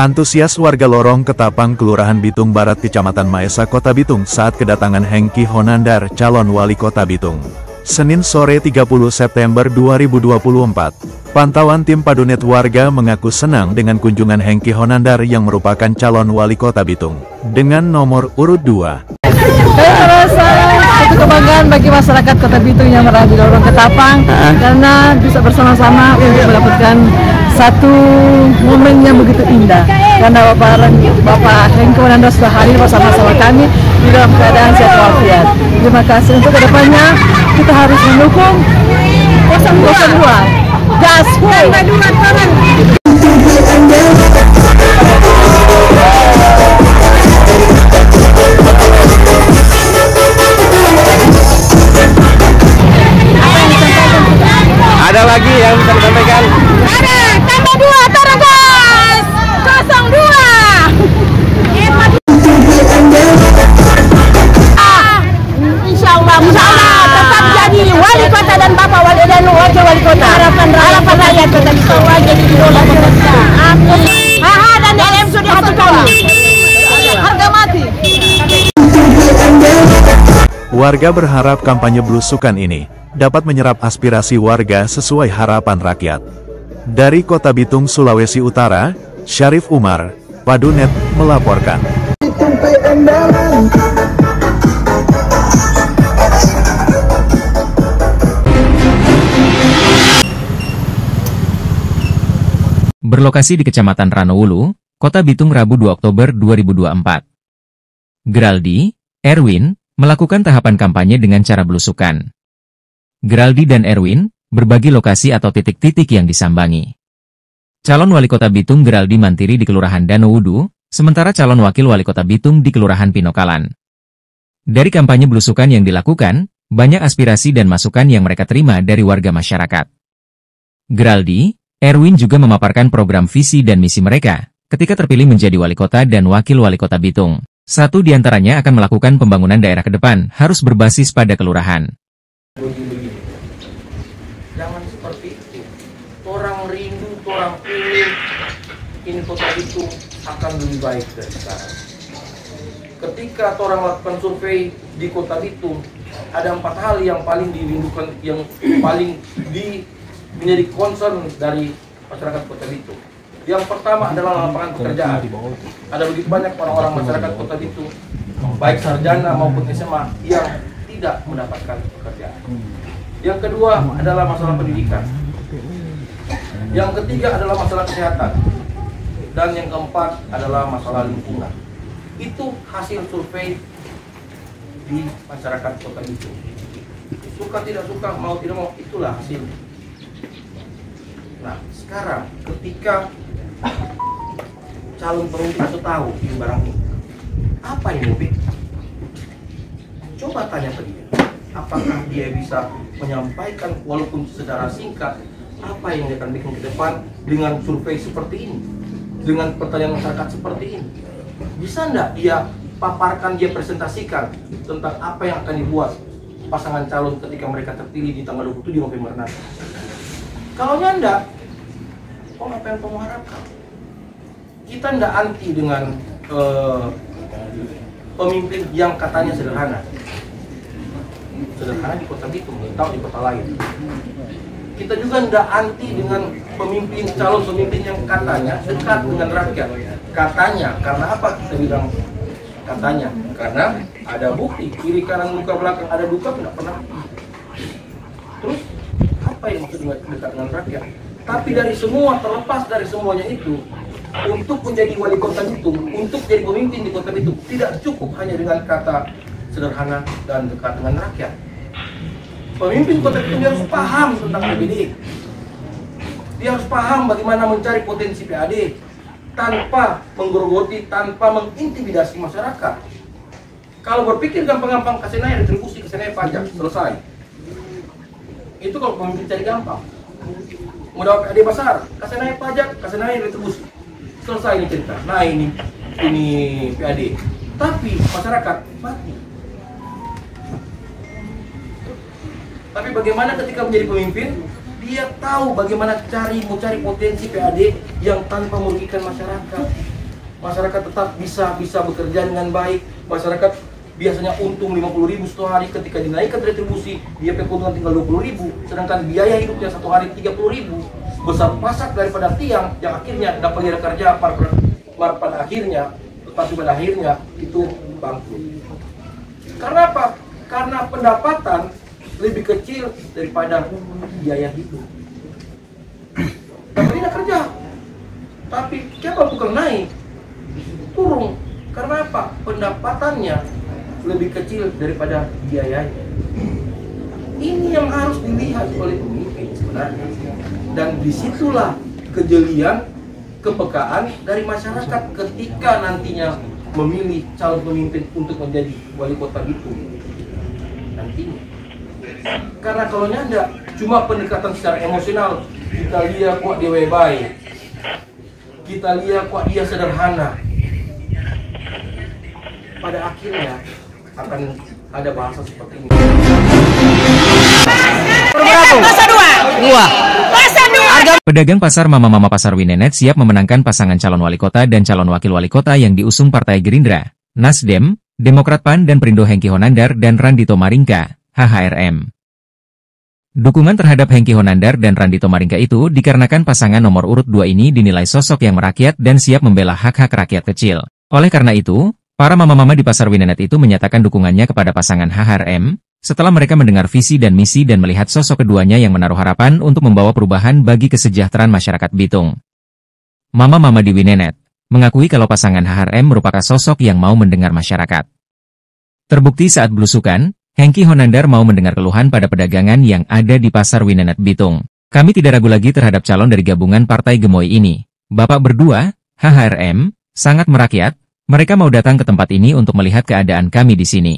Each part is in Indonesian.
Antusias warga lorong Ketapang, Kelurahan Bitung Barat, Kecamatan Maesa, Kota Bitung saat kedatangan Hengki Honandar, calon wali kota Bitung. Senin sore 30 September 2024. Pantauan tim Padunet warga mengaku senang dengan kunjungan Hengki Honandar yang merupakan calon wali kota Bitung. Dengan nomor urut 2. Saya merasa satu kebanggaan bagi masyarakat Kota Bitung yang berada di lorong Ketapang karena bisa bersama-sama untuk mendapatkan satu momen yang begitu indah. Karena Bapak Hengki Honandar sudah hadir bersama-sama kami di dalam keadaan sehat walafiat. Terima kasih. Untuk kedepannya kita harus mendukung 02. Gas, Ada lagi yang bisa disampaikan? Ada, tambah 2, taruh gas! 02! Insya Allah, tetap jadi wali kota dan Bapak wali dan wakil wali kota. Harapan rakyat tetap bisa jadi idola kita. Haha dan LM sudah hati kami. Harga mati. Warga berharap kampanye belusukan ini dapat menyerap aspirasi warga sesuai harapan rakyat. Dari Kota Bitung, Sulawesi Utara, Syarif Umar, Padunet melaporkan. Berlokasi di Kecamatan Ranowulu, Kota Bitung, Rabu 2 Oktober 2024. Geraldi, Erwin, melakukan tahapan kampanye dengan cara belusukan. Geraldi dan Erwin berbagi lokasi atau titik-titik yang disambangi. Calon wali kota Bitung Geraldi Mantiri di Kelurahan Danauudu, sementara calon wakil wali kota Bitung di Kelurahan Pinokalan. Dari kampanye belusukan yang dilakukan, banyak aspirasi dan masukan yang mereka terima dari warga masyarakat. Geraldi, Erwin juga memaparkan program visi dan misi mereka ketika terpilih menjadi wali kota dan wakil wali kota Bitung. Satu di antaranya akan melakukan pembangunan daerah ke depan harus berbasis pada kelurahan. Jangan seperti itu. Orang rindu, orang ingin ini kota Bitung akan lebih baik dari sekarang. Ketika orang lakukan survei di kota Bitung, ada 4 hal yang paling dirindukan, yang paling menjadi concern dari masyarakat kota Bitung. Yang pertama adalah lapangan pekerjaan. Ada begitu banyak orang-orang masyarakat kota Bitung, baik sarjana maupun SMA, yang tidak mendapatkan pekerjaan. Yang kedua adalah masalah pendidikan. Yang ketiga adalah masalah kesehatan. Dan yang keempat adalah masalah lingkungan. Itu hasil survei di masyarakat kota Bitung. Suka tidak suka, mau tidak mau, itulah hasil. Nah, sekarang ketika calon pemimpin itu tahu barang ini, apa yang lebih? Coba tanya ke dia, apakah dia bisa menyampaikan walaupun secara singkat apa yang dia akan bikin ke depan dengan survei seperti ini, dengan pertanyaan masyarakat seperti ini. Bisa enggak dia paparkan, dia presentasikan tentang apa yang akan dibuat pasangan calon ketika mereka terpilih di tanggal 27 November nanti. Kalau enggak, apa yang kamu harapkan? Kita enggak anti dengan pemimpin yang katanya sederhana di kota Bitung, atau di kota lain. Kita juga tidak anti dengan calon pemimpin yang katanya dekat dengan rakyat. Katanya, karena apa kita bilang katanya? Karena ada bukti, kiri kanan muka belakang ada duka tidak pernah. Terus apa yang maksud dekat dengan rakyat? Tapi dari semua, terlepas dari semuanya itu, untuk menjadi wali kota Bitung, untuk jadi pemimpin di kota Bitung, tidak cukup hanya dengan kata sederhana dan dekat dengan rakyat. Pemimpin kota Bitung dia harus paham tentang APBD. Dia harus paham bagaimana mencari potensi PAD tanpa menggerogoti, tanpa mengintimidasi masyarakat. Kalau berpikir gampang-gampang, kasih naik retribusi, kasih naik pajak, selesai. Itu kalau pemimpin cari gampang. Mau dapat PAD besar, kasih naik pajak, kasih naik retribusi, selesai ini cerita. Nah ini PAD. Tapi masyarakat mati. Tapi bagaimana ketika menjadi pemimpin, dia tahu bagaimana mencari potensi PAD yang tanpa merugikan masyarakat. masyarakat tetap bisa bekerja dengan baik, masyarakat biasanya untung 50.000 satu hari, ketika dinaikkan retribusi dia keuntungan tinggal 20.000, sedangkan biaya hidupnya satu hari 30.000, besar pasak daripada tiang yang akhirnya dapat dia kerja pada akhirnya, tetapi pada akhirnya itu bangkrut. Karena apa? Karena pendapatan lebih kecil daripada biaya hidup. Dapat dia kerja, tapi siapa bukan naik, turun. Karena apa? Pendapatannya lebih kecil daripada biayanya. Ini yang harus dilihat oleh pemimpin sebenarnya. Dan disitulah kejelian, kepekaan dari masyarakat ketika nantinya memilih calon pemimpin untuk menjadi wali kota Bitung nantinya. Karena kalau nyanda cuma pendekatan secara emosional, kita lihat kok dia baik, kita lihat kok dia sederhana, pada akhirnya akan ada bahasa seperti ini. Pedagang pasar Mama-Mama Pasar Winenet siap memenangkan pasangan calon wali kota dan calon wakil wali kota yang diusung Partai Gerindra, Nasdem, Demokrat PAN dan Perindo Hengki Honandar dan Randito Maringka, HHRM. Dukungan terhadap Hengki Honandar dan Randito Maringka itu dikarenakan pasangan nomor urut 2 ini dinilai sosok yang merakyat dan siap membela hak-hak rakyat kecil. Oleh karena itu, para mama-mama di Pasar Winenet itu menyatakan dukungannya kepada pasangan HHRM, setelah mereka mendengar visi dan misi dan melihat sosok keduanya yang menaruh harapan untuk membawa perubahan bagi kesejahteraan masyarakat Bitung. Mama-mama di Winenet mengakui kalau pasangan HHRM merupakan sosok yang mau mendengar masyarakat. Terbukti saat belusukan, Hengki Honandar mau mendengar keluhan pada pedagangan yang ada di Pasar Winenet Bitung. Kami tidak ragu lagi terhadap calon dari gabungan Partai Gemoy ini. Bapak berdua, HHRM, sangat merakyat. Mereka mau datang ke tempat ini untuk melihat keadaan kami di sini.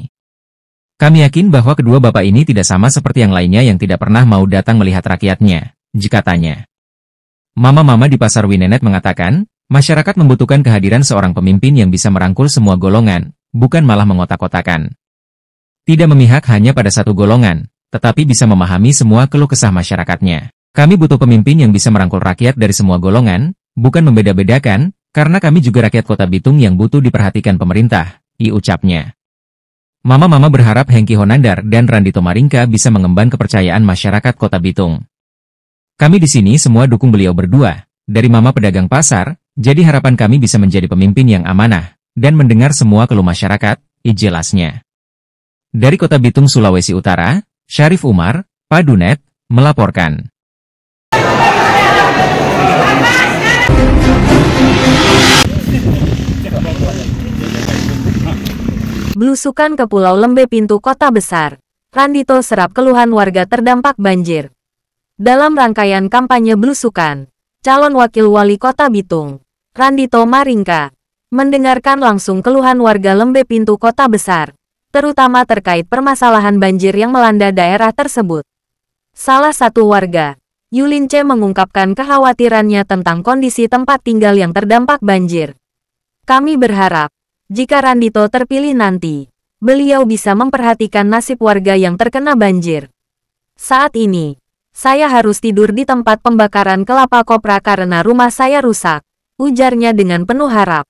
Kami yakin bahwa kedua bapak ini tidak sama seperti yang lainnya yang tidak pernah mau datang melihat rakyatnya, jikatanya. Mama-mama di Pasar Winenet mengatakan, masyarakat membutuhkan kehadiran seorang pemimpin yang bisa merangkul semua golongan, bukan malah mengotak-kotakan. Tidak memihak hanya pada satu golongan, tetapi bisa memahami semua keluh kesah masyarakatnya. Kami butuh pemimpin yang bisa merangkul rakyat dari semua golongan, bukan membeda-bedakan, karena kami juga rakyat kota Bitung yang butuh diperhatikan pemerintah, ucapnya. Mama-mama berharap Hengki Honandar dan Randito Maringka bisa mengemban kepercayaan masyarakat kota Bitung. Kami di sini semua dukung beliau berdua, dari mama pedagang pasar, jadi harapan kami bisa menjadi pemimpin yang amanah, dan mendengar semua keluh masyarakat, jelasnya. Dari kota Bitung, Sulawesi Utara, Syarif Umar, Padunet, melaporkan. Belusukan ke Pulau Lembe pintu kota besar. Randito serap keluhan warga terdampak banjir. Dalam rangkaian kampanye belusukan, calon wakil wali kota Bitung, Randito Maringka, mendengarkan langsung keluhan warga Lembe pintu kota besar, terutama terkait permasalahan banjir yang melanda daerah tersebut. Salah satu warga, Yulin C, mengungkapkan kekhawatirannya tentang kondisi tempat tinggal yang terdampak banjir. Kami berharap, jika Randito terpilih nanti, beliau bisa memperhatikan nasib warga yang terkena banjir. Saat ini, saya harus tidur di tempat pembakaran kelapa kopra karena rumah saya rusak, ujarnya dengan penuh harap.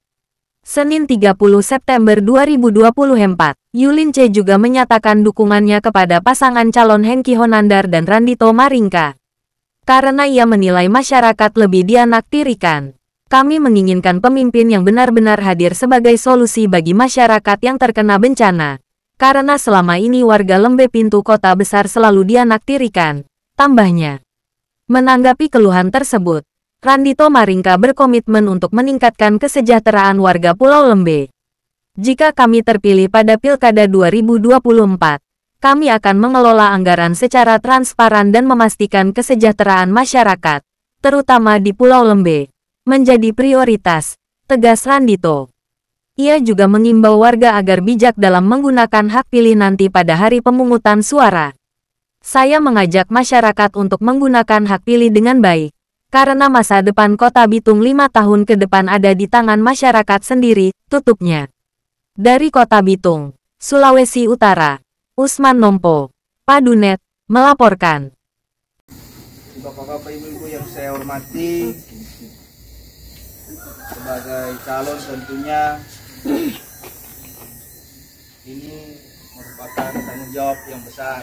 Senin 30 September 2024, Yulin C juga menyatakan dukungannya kepada pasangan calon Hengki Honandar dan Randito Maringka. Karena ia menilai masyarakat lebih dianaktirikan. Kami menginginkan pemimpin yang benar-benar hadir sebagai solusi bagi masyarakat yang terkena bencana. Karena selama ini warga Lembe pintu kota besar selalu dianaktirikan, tambahnya. Menanggapi keluhan tersebut, Randito Maringka berkomitmen untuk meningkatkan kesejahteraan warga Pulau Lembe. Jika kami terpilih pada Pilkada 2024, kami akan mengelola anggaran secara transparan dan memastikan kesejahteraan masyarakat, terutama di Pulau Lembe, menjadi prioritas, tegas Randito. Ia juga mengimbau warga agar bijak dalam menggunakan hak pilih nanti pada hari pemungutan suara. Saya mengajak masyarakat untuk menggunakan hak pilih dengan baik, karena masa depan kota Bitung 5 tahun ke depan ada di tangan masyarakat sendiri, tutupnya. Dari kota Bitung, Sulawesi Utara, Usman Nompo, Padunet, melaporkan. Bapak-bapak, ibu-ibu yang saya hormati, sebagai calon tentunya ini merupakan tanggung jawab yang besar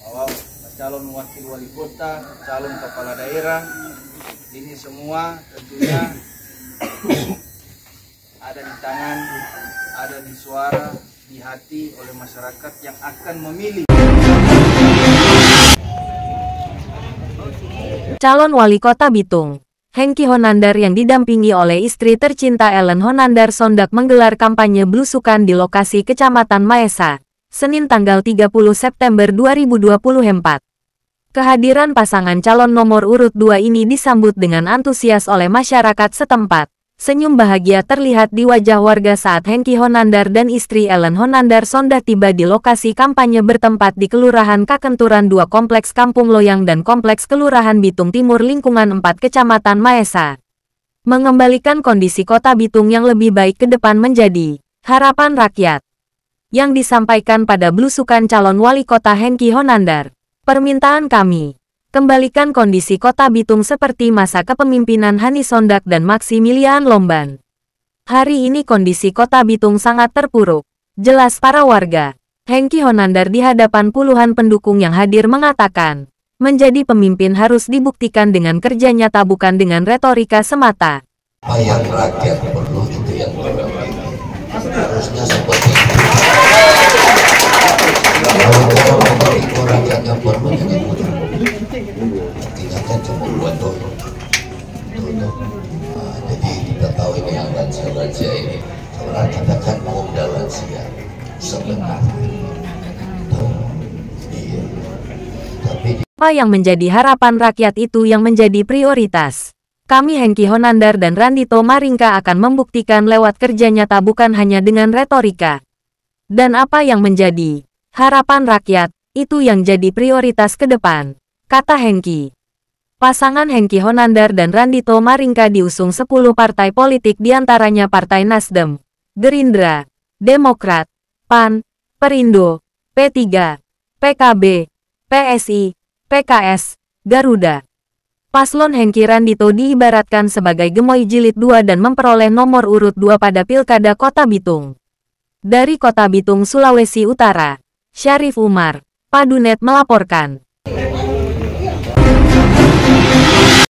bahwa calon wakil wali kota, calon kepala daerah ini semua tentunya ada di tangan, ada di suara, di hati oleh masyarakat yang akan memilih. Calon Wali Kota Bitung, Hengki Honandar yang didampingi oleh istri tercinta Ellen Honandar Sondak menggelar kampanye belusukan di lokasi Kecamatan Maesa, Senin tanggal 30 September 2024. Kehadiran pasangan calon nomor urut 2 ini disambut dengan antusias oleh masyarakat setempat. Senyum bahagia terlihat di wajah warga saat Hengki Honandar dan istri Ellen Honandar Sondak tiba di lokasi kampanye bertempat di Kelurahan Kakenturan 2 Kompleks Kampung Loyang dan Kompleks Kelurahan Bitung Timur lingkungan 4 Kecamatan Maesa. Mengembalikan kondisi kota Bitung yang lebih baik ke depan menjadi harapan rakyat. Yang disampaikan pada belusukan calon wali kota Hengki Honandar. Permintaan kami, kembalikan kondisi kota Bitung seperti masa kepemimpinan Hani Sondak dan Maximilian Lomban. Hari ini kondisi kota Bitung sangat terpuruk. Jelas para warga. Hengki Honandar di hadapan puluhan pendukung yang hadir mengatakan, menjadi pemimpin harus dibuktikan dengan kerja nyata bukan dengan retorika semata. Apa yang rakyat perlu itu yang terbaik. Harusnya seperti itu. Kalau rakyatnya perlu jadi mudah. Artinya kan cuma buat dorong. Jadi kita tahu ini yang lansia ini. Orang katakan kaum dan lansia sebenarnya. Iya. Tapi apa yang menjadi harapan rakyat itu yang menjadi prioritas. Kami Hengki Honandar dan Randito Maringka akan membuktikan lewat kerja nyata bukan hanya dengan retorika. Dan apa yang menjadi harapan rakyat, itu yang jadi prioritas ke depan, kata Hengki. Pasangan Hengki Honandar dan Randito Maringka diusung 10 partai politik diantaranya Partai Nasdem, Gerindra, Demokrat, PAN, Perindo, P3, PKB, PSI, PKS, Garuda. Paslon Hengki Randito diibaratkan sebagai gemoy jilid 2 dan memperoleh nomor urut 2 pada Pilkada Kota Bitung. Dari Kota Bitung, Sulawesi Utara, Syarif Umar, Padunet melaporkan.